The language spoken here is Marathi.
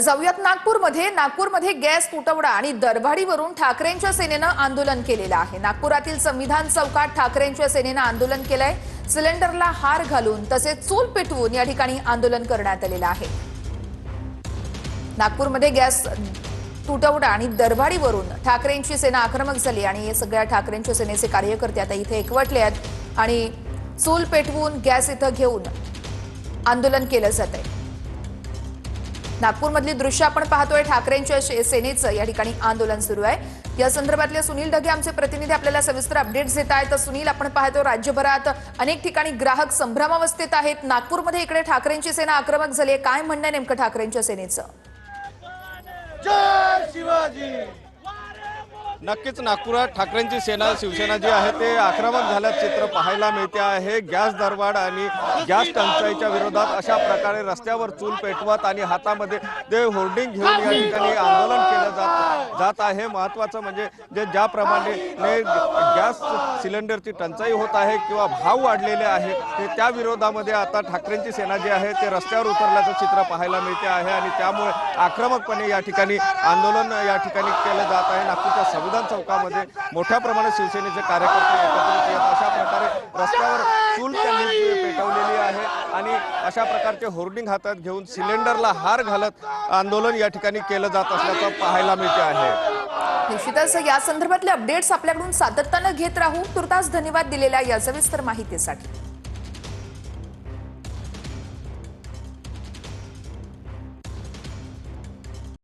जाऊयात नागपूरमध्ये गॅस तुटवडा आणि दरवाढीवरून ठाकरेंच्या सेनेनं आंदोलन केलेलं आहे। नागपुरातील संविधान चौकात ठाकरेंच्या सेनेनं आंदोलन केलंय। सिलेंडरला हार घालून तसेच चूल पेटवून या ठिकाणी आंदोलन करण्यात आलेलं आहे। नागपूरमध्ये गॅस तुटवडा आणि दरवाढीवरून ठाकरेंची सेना आक्रमक झाली आणि हे सगळ्या ठाकरेंच्या सेनेचे कार्यकर्ते आता इथे एकवटले आहेत आणि चूल पेटवून गॅस इथं घेऊन आंदोलन केलं जातंय। नागपूरमधली दृश्य आपण पाहतोय। ठाकरेंच्या सेनेचं या ठिकाणी आंदोलन सुरू आहे। या संदर्भातले सुनील ढगे आमचे प्रतिनिधी आपल्याला सविस्तर अपडेट्स देत आहेत। तर सुनील, आपण पाहतो राज्यभरात अनेक ठिकाणी ग्राहक संभ्रमावस्थेत आहेत। नागपूरमध्ये इकडे ठाकरेंची सेना आक्रमक झाली आहे। काय म्हणणं नेमकं ठाकरेंच्या सेनेचं? जय शिवाजी। नक्कीच नागपुरात ठाकरेंची सेना शिवसेना जी आहे ते आक्रमक झाल्याचं चित्र पाहायला मिळते आहे। गॅस दरवाढ आणि गॅस टंचाईच्या विरोधात अशा प्रकारे रस्त्यावर चूल पेटवत आणि हातामध्ये ते होर्डिंग घेऊन या ठिकाणी आंदोलन केलं जात आहे। महत्त्वाचं म्हणजे ज्याप्रमाणे गॅस सिलेंडरची टंचाई होत आहे किंवा भाव वाढलेले आहेत त्या विरोधामध्ये आता ठाकरेंची सेना जी आहे ते रस्त्यावर उतरल्याचं चित्र पाहायला मिळते आहे आणि त्यामुळे आक्रमकपणे या ठिकाणी आंदोलन या ठिकाणी केलं जात आहे। नागपूरच्या संविधान चौकामध्ये मोठ्या प्रमाणात शिवसेनेचे कार्यकर्ते एकत्रित येत अशा प्रकारे रस्त्यावर चूल त्यांनी पेटवलेली आहे आणि अशा प्रकारचे होर्डिंग हातात घेऊन सिलेंडरला हार घालत आंदोलन या ठिकाणी केलं जात असल्याचं पाहायला मिळते आहे। निश्चितच या संदर्भातले अपडेट्स आपल्याकडून सातत्यानं घेत राहू। तुर्तास धन्यवाद दिलेल्या या सविस्तर माहितीसाठी।